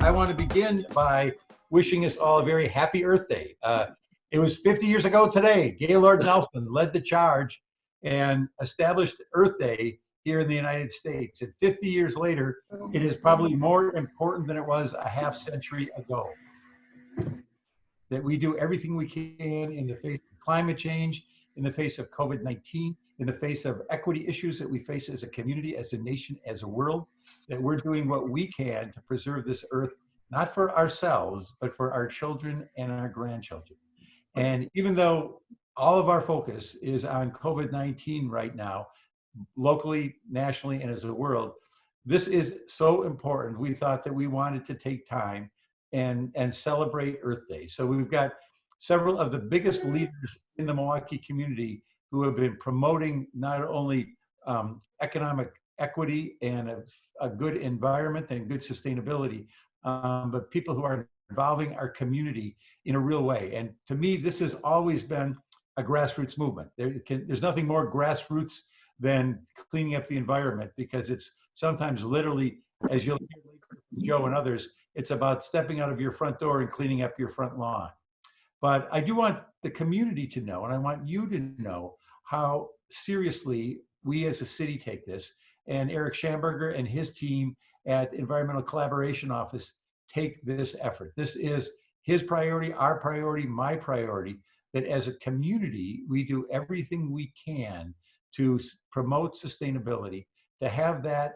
I want to begin by wishing us all a very happy Earth Day. It was 50 years ago today, Gaylord Nelson led the charge and established Earth Day here in the United States. And 50 years later, it is probably more important than it was a half century ago. That we do everything we can in the face of climate change, in the face of COVID-19, in the face of equity issues that we face as a community, as a nation, as a world, that we're doing what we can to preserve this earth, not for ourselves, but for our children and our grandchildren. And even though all of our focus is on COVID-19 right now, locally, nationally, and as a world, this is so important. We thought that we wanted to take time and celebrate Earth Day. So we've got several of the biggest leaders in the Milwaukee community who have been promoting not only economic equity and a good environment and good sustainability, but people who are involving our community in a real way. And to me, this has always been a grassroots movement. There's nothing more grassroots than cleaning up the environment, because it's sometimes literally, as you'll hear later from Joe and others, it's about stepping out of your front door and cleaning up your front lawn. But I do want the community to know, and I want you to know, how seriously we as a city take this. And Eric Schamberger and his team at Environmental Collaboration Office take this effort. This is his priority, our priority, my priority, that as a community, we do everything we can to promote sustainability, to have that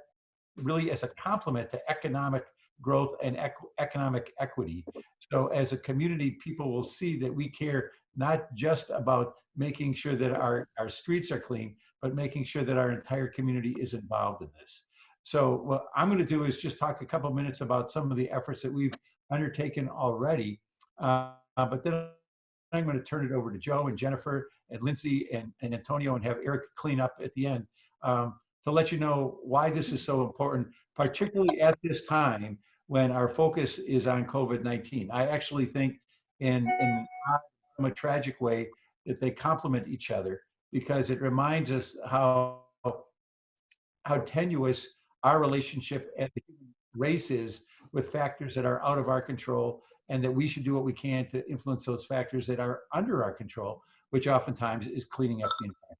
really as a complement to economic growth and economic equity. So as a community, people will see that we care not just about making sure that our streets are clean, but making sure that our entire community is involved in this. So what I'm going to do is just talk a couple minutes about some of the efforts that we've undertaken already. But then I'm going to turn it over to Joe and Jennifer and Lindsay and Antonio, and have Eric clean up at the end, to let you know why this is so important, particularly at this time when our focus is on COVID-19. I actually think in a tragic way that they complement each other, because it reminds us how tenuous our relationship as a race is with factors that are out of our control, and that we should do what we can to influence those factors that are under our control, which oftentimes is cleaning up the environment.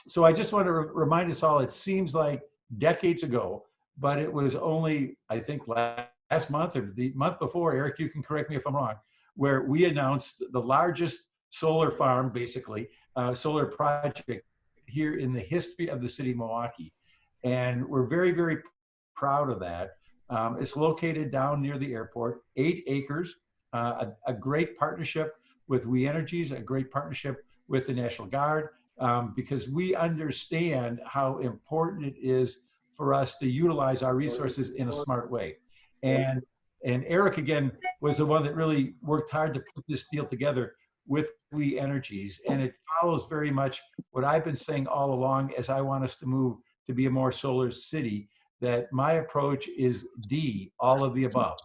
So I just want to remind us all, it seems like decades ago, but it was only, I think, last month or the month before, Eric, you can correct me if I'm wrong, where we announced the largest solar farm, basically, solar project here in the history of the city of Milwaukee. And we're very, very proud of that. It's located down near the airport, 8 acres, a great partnership with We Energies, a great partnership with the National Guard, because we understand how important it is for us to utilize our resources in a smart way. And Eric, again, was the one that really worked hard to put this deal together with We Energies. And it follows very much what I've been saying all along, as I want us to move to be a more solar city, that my approach is D, all of the above.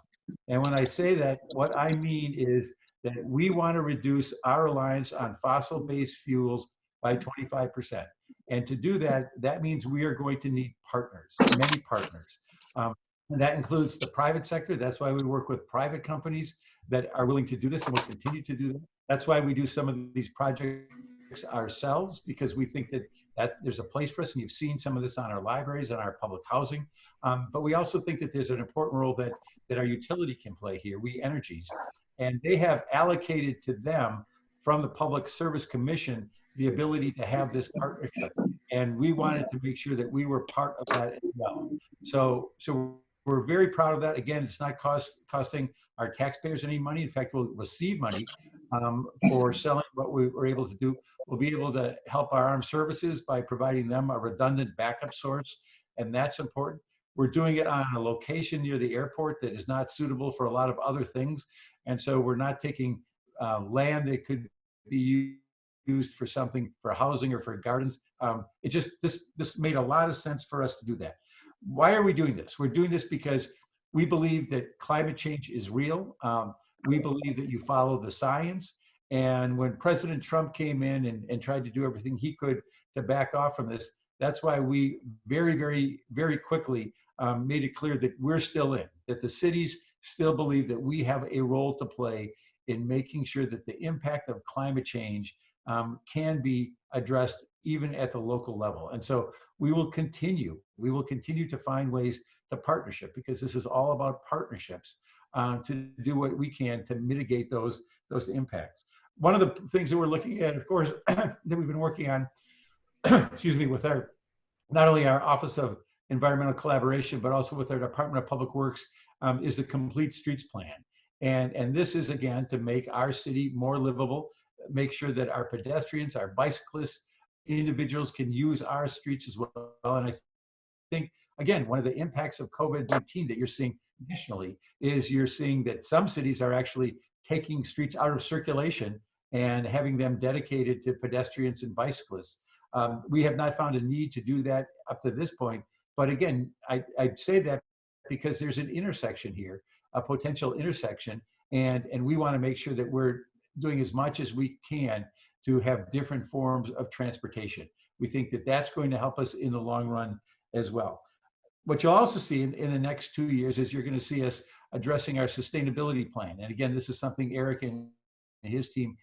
And when I say that, what I mean is that we want to reduce our reliance on fossil-based fuels by 25%. And to do that, that means we are going to need partners, many partners. And that includes the private sector. That's why we work with private companies that are willing to do this, and will continue to do that. That's why we do some of these projects ourselves, because we think that there's a place for us, and you've seen some of this on our libraries and our public housing. But we also think that there's an important role that our utility can play here, We Energies. And they have allocated to them from the Public Service Commission the ability to have this partnership. And we wanted to make sure that we were part of that as well. So we're very proud of that. Again, it's not costing our taxpayers any money. In fact, we'll receive money for selling what we were able to do. We'll be able to help our armed services by providing them a redundant backup source, and that's important. We're doing it on a location near the airport that is not suitable for a lot of other things, and so we're not taking land that could be used for something, for housing or for gardens. This made a lot of sense for us to do that. Why are we doing this? We're doing this because we believe that climate change is real. We believe that you follow the science. And when President Trump came in and tried to do everything he could to back off from this, that's why we very, very, very quickly made it clear that we're still in, that the cities still believe that we have a role to play in making sure that the impact of climate change can be addressed even at the local level. And so we will continue to find ways to partnership, because this is all about partnerships, to do what we can to mitigate those impacts. One of the things that we're looking at, of course, that we've been working on, excuse me, with our, not only our Office of Environmental Collaboration, but also with our Department of Public Works, is the Complete Streets Plan. And this is, again, to make our city more livable, make sure that our pedestrians, our bicyclists, individuals can use our streets as well. And I think, again, one of the impacts of COVID-19 that you're seeing nationally is you're seeing that some cities are actually taking streets out of circulation and having them dedicated to pedestrians and bicyclists. We have not found a need to do that up to this point. But again, I'd say that because there's an intersection here, a potential intersection, and we want to make sure that we're doing as much as we can to have different forms of transportation. We think that that's going to help us in the long run as well. What you'll also see in the next 2 years is you're going to see us addressing our sustainability plan. And again, this is something Eric and his team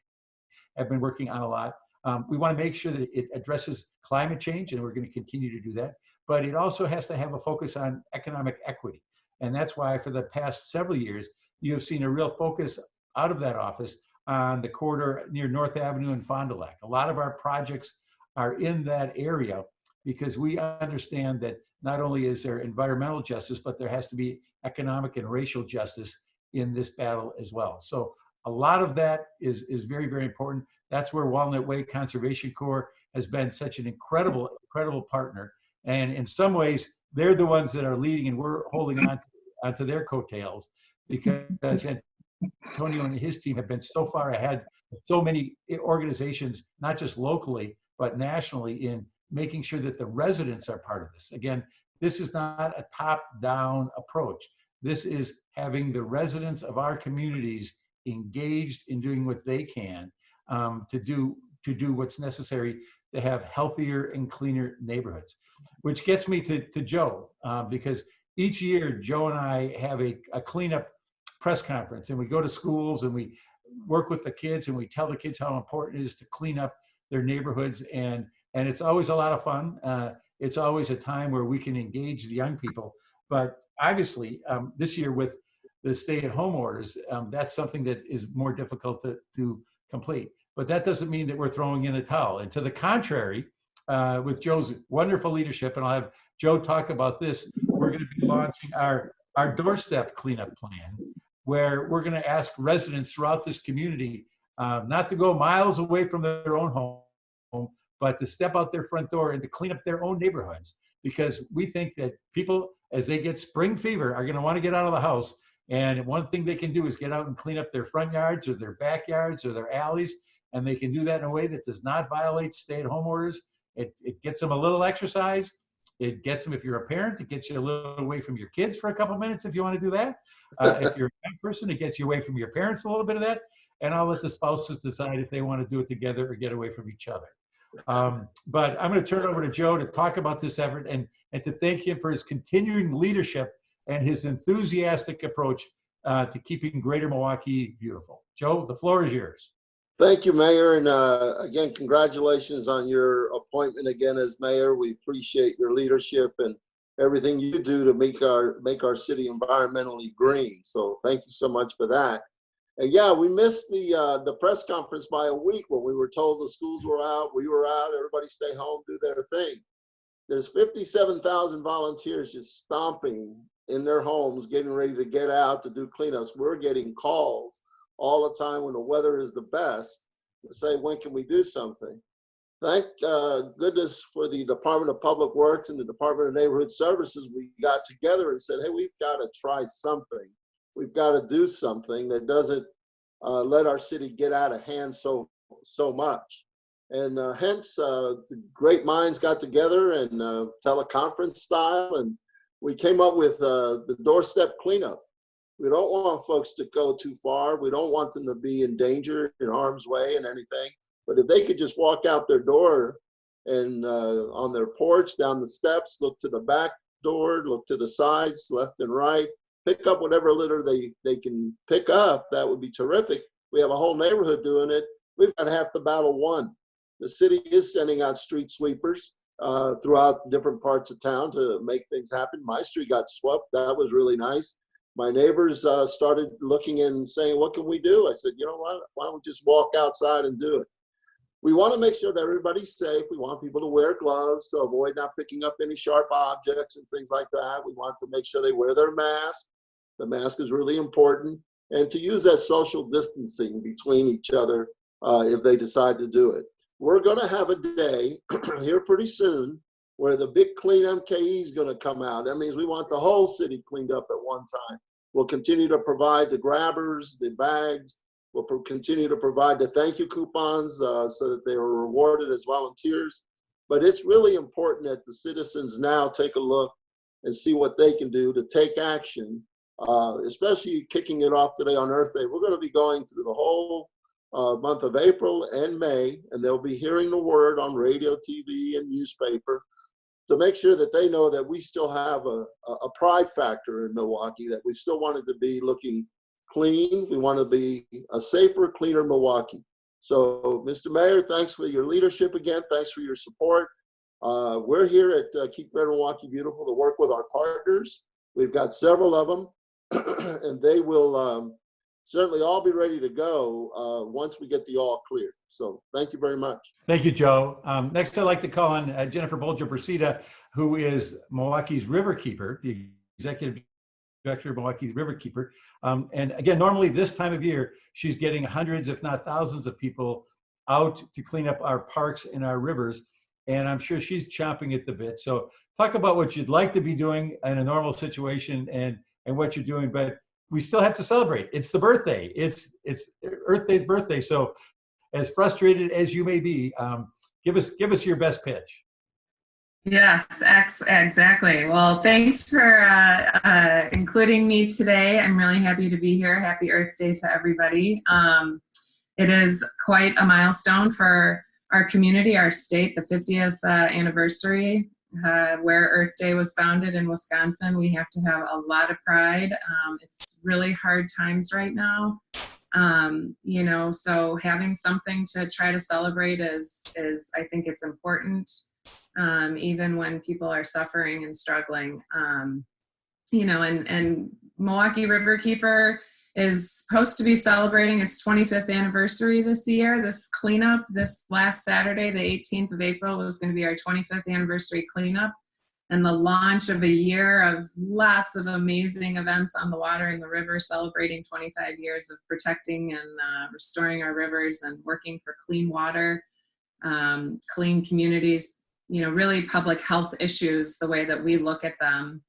have been working on a lot. We want to make sure that it addresses climate change, and we're going to continue to do that. But it also has to have a focus on economic equity. And that's why for the past several years, you have seen a real focus out of that office on the corridor near North Avenue and Fond du Lac. A lot of our projects are in that area because we understand that not only is there environmental justice, but there has to be economic and racial justice in this battle as well. So a lot of that is very, very important. That's where Walnut Way Conservation Corps has been such an incredible partner. And in some ways, they're the ones that are leading, and we're holding on to their coattails, because Antonio and his team have been so far ahead of so many organizations, not just locally, but nationally, in making sure that the residents are part of this. Again, this is not a top-down approach. This is having the residents of our communities engaged in doing what they can to do what's necessary to have healthier and cleaner neighborhoods. Which gets me to Joe, because each year Joe and I have a cleanup press conference, and we go to schools and we work with the kids, and we tell the kids how important it is to clean up their neighborhoods, and it's always a lot of fun. It's always a time where we can engage the young people. But obviously, this year with the stay-at-home orders, that's something that is more difficult to complete. But that doesn't mean that we're throwing in the towel. And to the contrary, with Joe's wonderful leadership, and I'll have Joe talk about this, we're going to be launching our doorstep cleanup plan, where we're going to ask residents throughout this community not to go miles away from their own home, but to step out their front door and to clean up their own neighborhoods. Because we think that people, as they get spring fever, are going to want to get out of the house. And one thing they can do is get out and clean up their front yards or their backyards or their alleys. And they can do that in a way that does not violate stay-at-home orders. It gets them a little exercise. It gets them, if you're a parent, it gets you a little away from your kids for a couple minutes if you want to do that. If you're a young person, it gets you away from your parents a little bit of that. And I'll let the spouses decide if they want to do it together or get away from each other. But I'm going to turn it over to Joe to talk about this effort and to thank him for his continuing leadership and his enthusiastic approach to keeping Greater Milwaukee beautiful. Joe, the floor is yours. Thank you, Mayor. And again, congratulations on your appointment again as mayor. We appreciate your leadership and everything you do to make our city environmentally green. So thank you so much for that. And yeah, we missed the press conference by a week when we were told the schools were out, we were out, everybody stay home, do their thing. There's 57,000 volunteers just stomping in their homes, getting ready to get out to do cleanups. We're getting calls all the time when the weather is the best to say, when can we do something? Thank goodness for the Department of Public Works and the Department of Neighborhood Services. We got together and said, hey, we've got to try something. We've got to do something that doesn't let our city get out of hand so much. And hence, the great minds got together and teleconference style, and we came up with the doorstep cleanup. We don't want folks to go too far. We don't want them to be in danger, in harm's way and anything. But if they could just walk out their door and on their porch, down the steps, look to the back door, look to the sides, left and right, pick up whatever litter they can pick up, that would be terrific. We have a whole neighborhood doing it. We've got half the battle won. The city is sending out street sweepers throughout different parts of town to make things happen. My street got swept. That was really nice. My neighbors started looking and saying, what can we do? I said, you know what? Why don't we just walk outside and do it? We want to make sure that everybody's safe. We want people to wear gloves to avoid not picking up any sharp objects and things like that. We want to make sure they wear their mask. The mask is really important. And to use that social distancing between each other if they decide to do it. We're going to have a day here pretty soon where the big clean MKE is going to come out. That means we want the whole city cleaned up at one time. We'll continue to provide the grabbers, the bags. We'll continue to provide the thank you coupons so that they are rewarded as volunteers. But it's really important that the citizens now take a look and see what they can do to take action, especially kicking it off today on Earth Day. We're going to be going through the whole month of April and May, and they'll be hearing the word on radio, TV, and newspaper to make sure that they know that we still have a pride factor in Milwaukee, that we still wanted to be looking clean. We want to be a safer, cleaner Milwaukee. So, Mr. Mayor, thanks for your leadership again. Thanks for your support. We're here at Keep Greater Milwaukee Beautiful to work with our partners. We've got several of them, and they will certainly all be ready to go once we get the all clear. So thank you very much. Thank you, Joe. Next, I'd like to call on Jennifer Bolger-Brasida, who is Milwaukee's Riverkeeper, the Executive Director of Milwaukee's Riverkeeper. And again, normally this time of year, she's getting hundreds, if not thousands of people out to clean up our parks and our rivers. And I'm sure she's chomping at the bit. So talk about what you'd like to be doing in a normal situation and what you're doing, but we still have to celebrate. It's the birthday. It's Earth Day's birthday. So as frustrated as you may be, give us your best pitch. Yes, exactly. Well, thanks for including me today. I'm really happy to be here. Happy Earth Day to everybody. It is quite a milestone for our community, our state, the 50th anniversary, where Earth Day was founded in Wisconsin. We have to have a lot of pride. It's really hard times right now. So having something to try to celebrate is I think it's important. Even when people are suffering and struggling, and Milwaukee Riverkeeper is supposed to be celebrating its 25th anniversary this year. This cleanup, this last Saturday, the 18th of April, was going to be our 25th anniversary cleanup and the launch of a year of lots of amazing events on the water and the river, celebrating 25 years of protecting and restoring our rivers and working for clean water, clean communities, really public health issues, the way that we look at them.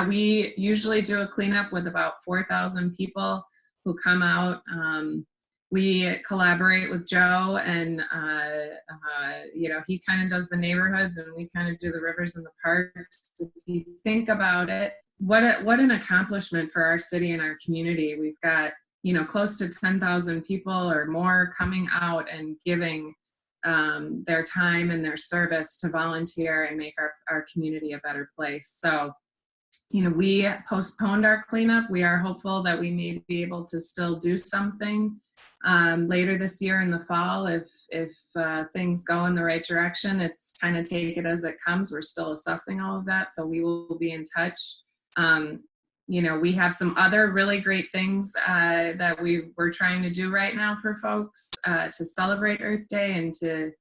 We usually do a cleanup with about 4,000 people who come out. We collaborate with Joe, and he kind of does the neighborhoods, and we kind of do the rivers and the parks. If you think about it, what an accomplishment for our city and our community. We've got close to 10,000 people or more coming out and giving their time and their service to volunteer and make our community a better place. So, we postponed our cleanup. We are hopeful that we may be able to still do something later this year in the fall if things go in the right direction. It's kind of take it as it comes. We're still assessing all of that, so we will be in touch. We have some other really great things that we're trying to do right now for folks to celebrate Earth Day and to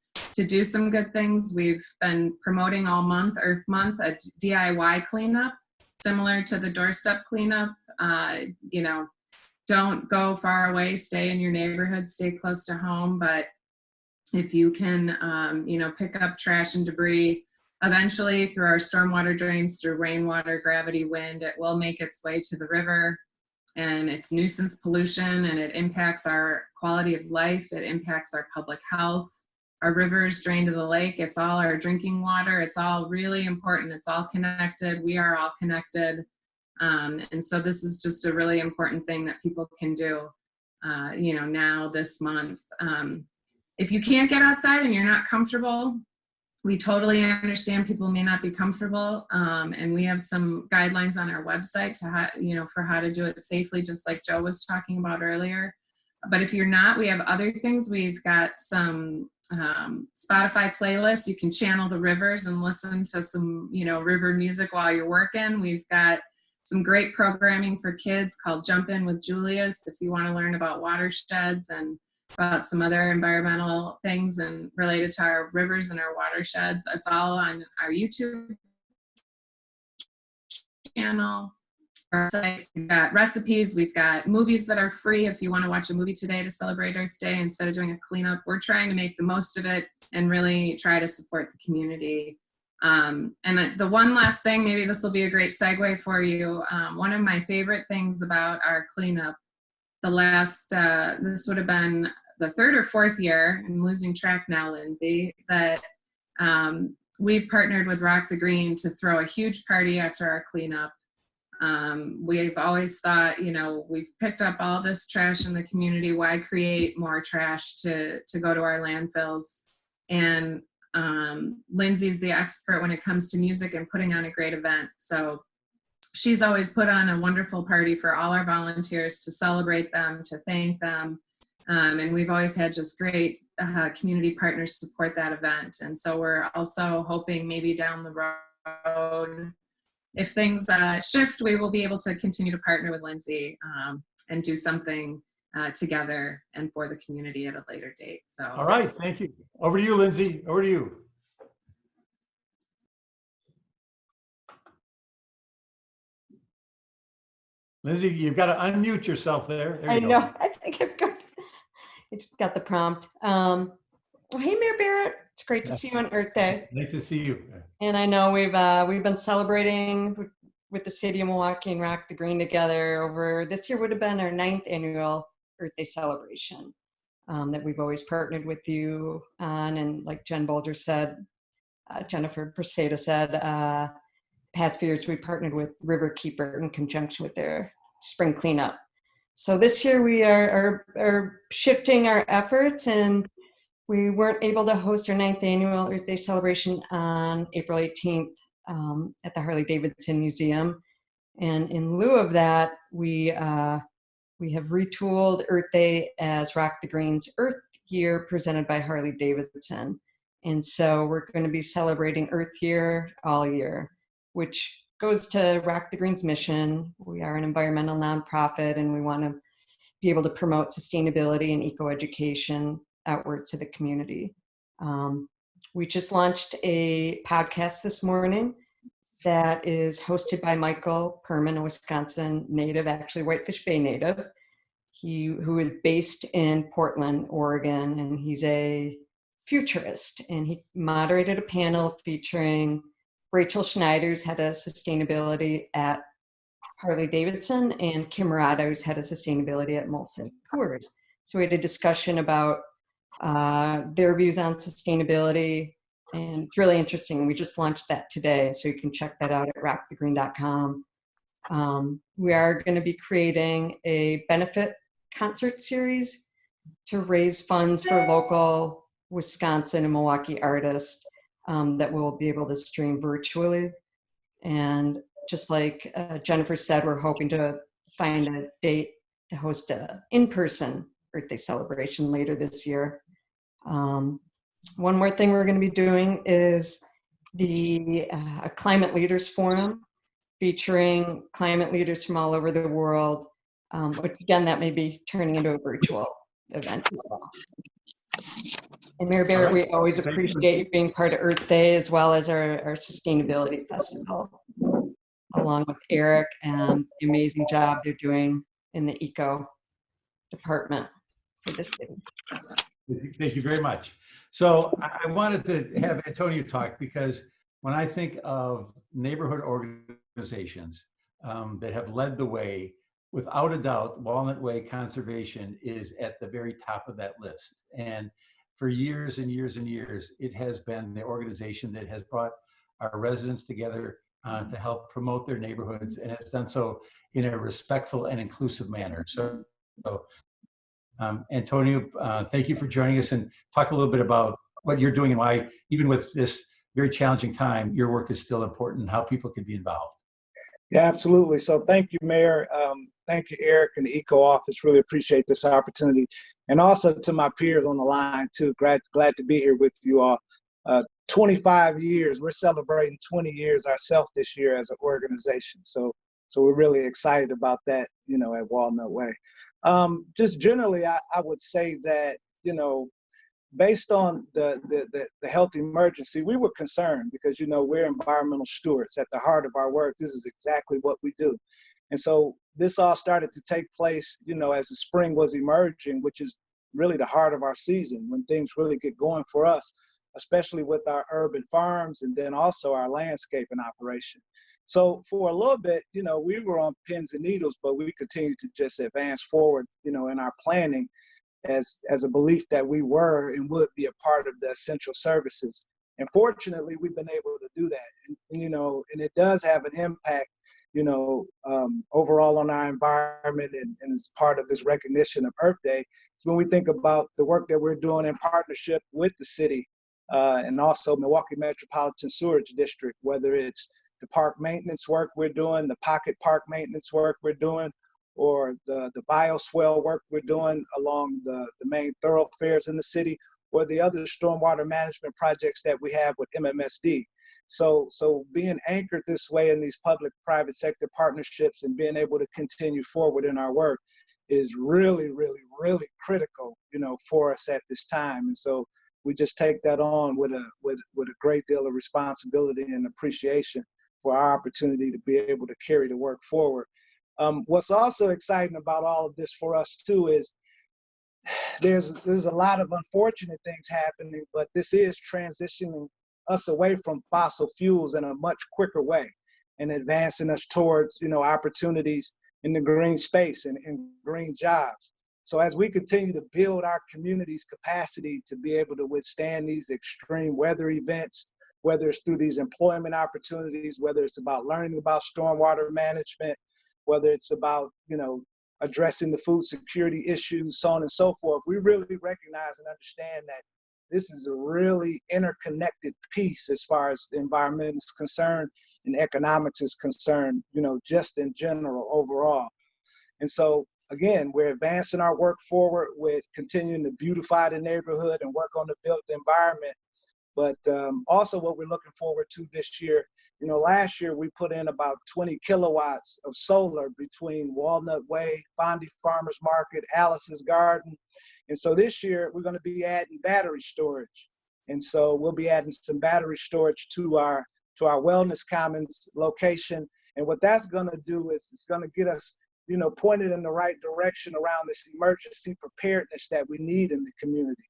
do some good things. We've been promoting all month, Earth Month, a DIY cleanup, similar to the doorstep cleanup. Don't go far away, stay in your neighborhood, stay close to home. But if you can, pick up trash and debris, eventually through our stormwater drains, through rainwater, gravity, wind, it will make its way to the river, and it's nuisance pollution, and it impacts our quality of life. It impacts our public health. Our rivers drain to the lake. It's all our drinking water. It's all really important. It's all connected. We are all connected. And so this is just a really important thing that people can do, now this month. If you can't get outside and you're not comfortable, we totally understand people may not be comfortable, and we have some guidelines on our website to for how to do it safely, just like Joe was talking about earlier. But if you're not, we have other things. We've got some Spotify playlists. You can channel the rivers and listen to some, river music while you're working. We've got some great programming for kids called Jump In with Julius if you want to learn about watersheds and about some other environmental things and related to our rivers and our watersheds. It's all on our YouTube channel. Our site. We've got recipes. We've got movies that are free if you want to watch a movie today to celebrate Earth Day instead of doing a cleanup. We're trying to make the most of it and really try to support the community. And the one last thing, maybe this will be a great segue for you. One of my favorite things about our cleanup, this would have been the third or fourth year, I'm losing track now, Lindsay, that we've partnered with Rock the Green to throw a huge party after our cleanup. We've always thought, we've picked up all this trash in the community. Why create more trash to go to our landfills? And Lindsay's the expert when it comes to music and putting on a great event. So she's always put on a wonderful party for all our volunteers to celebrate them, to thank them. And we've always had just great community partners support that event. And so we're also hoping maybe down the road, if things shift, we will be able to continue to partner with Lindsay and do something together and for the community at a later date. So. All right, thank you. Over to you, Lindsay. Over to you. Lindsay, you've got to unmute yourself there. There you go. I know. I think I've got. I just got the prompt. Well, hey, Mayor Barrett. It's great to see you on Earth Day. Nice to see you. And I know we've been celebrating with the city of Milwaukee and Rock the Green together over. This year would have been our 9th annual Earth Day celebration that we've always partnered with you on. And like Jen Bolger said, Jennifer Perseda said, past few years we partnered with River Keeper in conjunction with their spring cleanup. So this year we are shifting our efforts, and we weren't able to host our 9th annual Earth Day celebration on April 18th at the Harley-Davidson Museum. And in lieu of that, we have retooled Earth Day as Rock the Green's Earth Year presented by Harley-Davidson. And so we're going to be celebrating Earth Year all year, which goes to Rock the Green's mission. We are an environmental nonprofit, and we want to be able to promote sustainability and eco-education outwards to the community. We just launched a podcast this morning that is hosted by Michael Perman, a Wisconsin native, actually Whitefish Bay native, who is based in Portland, Oregon, and he's a futurist. And he moderated a panel featuring Rachel Schneider's head of sustainability at Harley-Davidson and Kim Rada, who's head of sustainability at Molson Coors. So we had a discussion about their views on sustainability, and it's really interesting. We just launched that today, so you can check that out at rockthegreen.com. We are going to be creating a benefit concert series to raise funds for local Wisconsin and Milwaukee artists that we'll be able to stream virtually. And just like Jennifer said, we're hoping to find a date to host an in-person Earth Day celebration later this year. One more thing we're going to be doing is a Climate Leaders Forum featuring climate leaders from all over the world, which again, that may be turning into a virtual event as well. And Mayor Barrett, we always appreciate you being part of Earth Day as well as our Sustainability Festival, along with Eric and the amazing job they're doing in the eco department for this city. Thank you very much. So I wanted to have Antonio talk, because when I think of neighborhood organizations that have led the way, without a doubt, Walnut Way Conservation is at the very top of that list. And for years and years and years, it has been the organization that has brought our residents together to help promote their neighborhoods, and has done so in a respectful and inclusive manner. So Antonio, thank you for joining us, and talk a little bit about what you're doing and why, even with this very challenging time, your work is still important and how people can be involved. Yeah, absolutely. So thank you, Mayor. Thank you, Eric, and the ECO office. Really appreciate this opportunity. And also to my peers on the line, too. Glad to be here with you all. 25 years, we're celebrating 20 years ourselves this year as an organization. So we're really excited about that, at Walnut Way. Just generally, I would say that, based on the health emergency, we were concerned because, we're environmental stewards. At the heart of our work, this is exactly what we do. And so this all started to take place, as the spring was emerging, which is really the heart of our season when things really get going for us, especially with our urban farms and then also our landscaping operation. So for a little bit, we were on pins and needles, but we continued to just advance forward, in our planning as a belief that we were and would be a part of the essential services. And fortunately, we've been able to do that. And it does have an impact, overall on our environment and as part of this recognition of Earth Day. So when we think about the work that we're doing in partnership with the city and also Milwaukee Metropolitan Sewerage District, whether it's the park maintenance work we're doing, the pocket park maintenance work we're doing, or the bioswale work we're doing along the main thoroughfares in the city, or the other stormwater management projects that we have with MMSD. So being anchored this way in these public-private sector partnerships and being able to continue forward in our work is really, really, really critical, for us at this time. And so we just take that on with a great deal of responsibility and appreciation for our opportunity to be able to carry the work forward. What's also exciting about all of this for us too is there's a lot of unfortunate things happening, but this is transitioning us away from fossil fuels in a much quicker way and advancing us towards, opportunities in the green space and green jobs. So as we continue to build our community's capacity to be able to withstand these extreme weather events, whether it's through these employment opportunities, whether it's about learning about stormwater management, whether it's about, addressing the food security issues, so on and so forth, we really recognize and understand that this is a really interconnected piece as far as the environment is concerned and economics is concerned, just in general overall. And so, again, we're advancing our work forward with continuing to beautify the neighborhood and work on the built environment. But also what we're looking forward to this year, last year we put in about 20 kilowatts of solar between Walnut Way, Fondy Farmers Market, Alice's Garden. And so this year we're going to be adding battery storage. And so we'll be adding some battery storage to our Wellness Commons location. And what that's going to do is it's going to get us, pointed in the right direction around this emergency preparedness that we need in the community.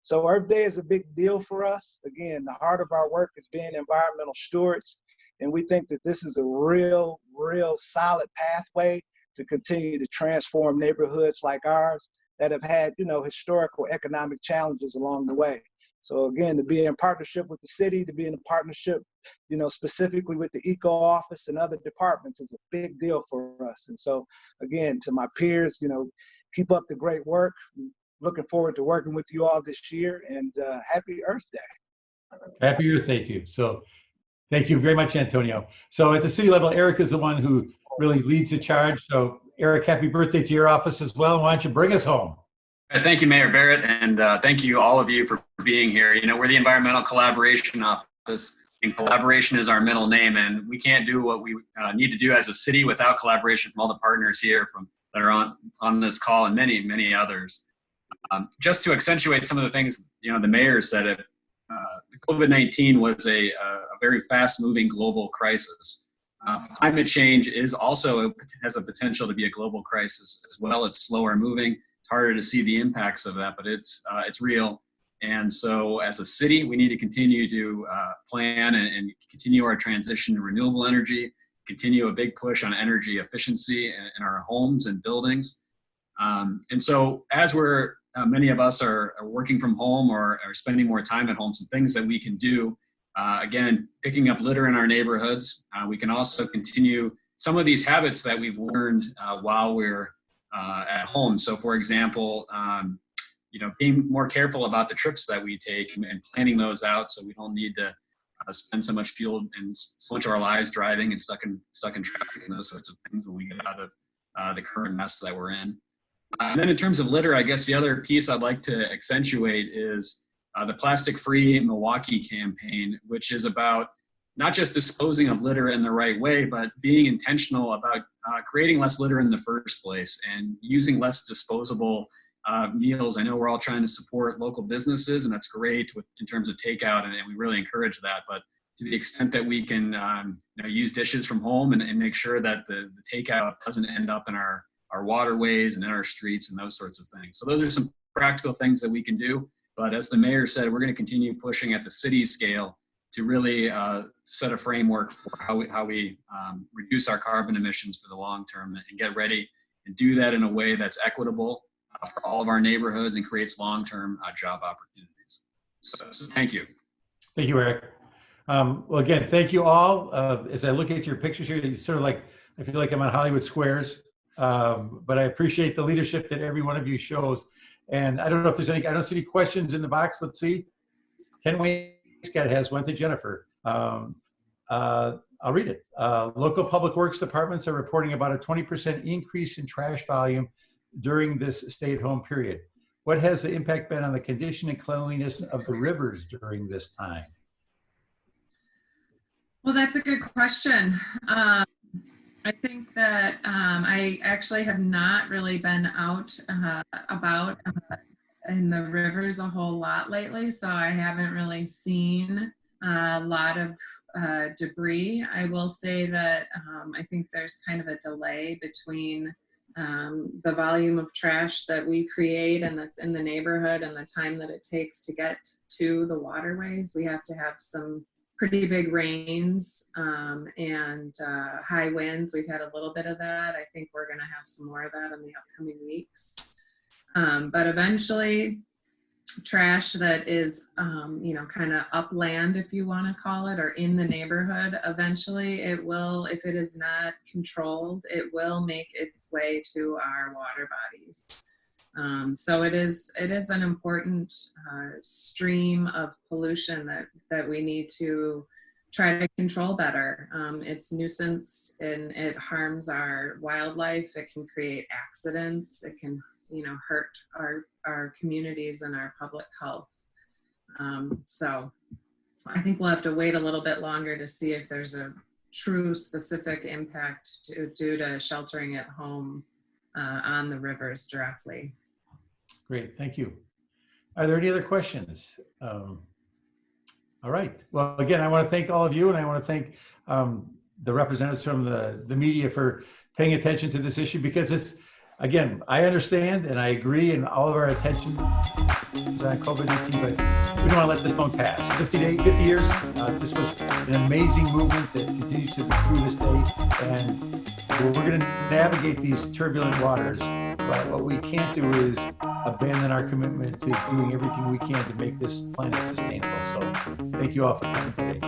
So Earth Day is a big deal for us. Again, the heart of our work is being environmental stewards. And we think that this is a real solid pathway to continue to transform neighborhoods like ours that have had, historical economic challenges along the way. So again, to be in partnership with the city, to be in a partnership, specifically with the ECO office and other departments is a big deal for us. And so again, to my peers, keep up the great work. Looking forward to working with you all this year, and happy Earth Day. Happy Earth Day to you. So thank you very much, Antonio. So at the city level, Eric is the one who really leads the charge. So Eric, happy birthday to your office as well. Why don't you bring us home? Thank you, Mayor Barrett, and thank you all of you for being here. We're the Environmental Collaboration Office, and collaboration is our middle name, and we can't do what we need to do as a city without collaboration from all the partners here that are on this call and many, many others. Just to accentuate some of the things, the mayor said, COVID-19 was a very fast-moving global crisis. Climate change has a potential to be a global crisis as well. It's slower moving. It's harder to see the impacts of that, but it's real. And so as a city, we need to continue to plan and continue our transition to renewable energy, continue a big push on energy efficiency in our homes and buildings. And so as many of us are working from home or are spending more time at home, some things that we can do, again, picking up litter in our neighborhoods. We can also continue some of these habits that we've learned while we're at home. So for example, being more careful about the trips that we take and planning those out so we don't need to spend so much fuel and so much of our lives driving and stuck in traffic and those sorts of things when we get out of the current mess that we're in. And then in terms of litter, I guess the other piece I'd like to accentuate is the Plastic Free Milwaukee campaign, which is about not just disposing of litter in the right way, but being intentional about creating less litter in the first place and using less disposable meals. I know we're all trying to support local businesses, and that's great in terms of takeout, and we really encourage that. But to the extent that we can use dishes from home and make sure that the takeout doesn't end up in our waterways and in our streets and those sorts of things. So those are some practical things that we can do. But as the mayor said, we're going to continue pushing at the city scale to really set a framework for how we reduce our carbon emissions for the long term and get ready and do that in a way that's equitable for all of our neighborhoods and creates long-term job opportunities. So thank you. Thank you, Eric. Well, again, thank you all. As I look at your pictures here, you sort of like, I feel like I'm on Hollywood Squares, but I appreciate the leadership that every one of you shows. And I don't know if there's any, I don't see any questions in the box. Let's see. Ken Wainscott has one to Jennifer. I'll read it. Local public works departments are reporting about a 20% increase in trash volume during this stay-at-home period. What has the impact been on the condition and cleanliness of the rivers during this time? Well, that's a good question. I think that I actually have not really been out about in the rivers a whole lot lately, so I haven't really seen a lot of debris. I will say that I think there's kind of a delay between the volume of trash that we create and that's in the neighborhood and the time that it takes to get to the waterways. We have to have some pretty big rains and high winds. We've had a little bit of that. I think we're going to have some more of that in the upcoming weeks. But eventually, trash that is, kind of upland, if you want to call it, or in the neighborhood, eventually it will, if it is not controlled, it will make its way to our water bodies. So it is an important stream of pollution that we need to try to control better. It's nuisance and it harms our wildlife. It can create accidents. It can, hurt our communities and our public health. So I think we'll have to wait a little bit longer to see if there's a true specific impact due to sheltering at home on the rivers directly. Great, thank you. Are there any other questions? All right. Well, again, I want to thank all of you, and I want to thank the representatives from the media for paying attention to this issue, because it's, again, I understand and I agree, and all of our attention is on COVID-19, but we don't want to let this one pass. 50 years, this was an amazing movement that continues to be through this day, and we're going to navigate these turbulent waters. But what we can't do is abandon our commitment to doing everything we can to make this planet sustainable. So thank you all for coming today.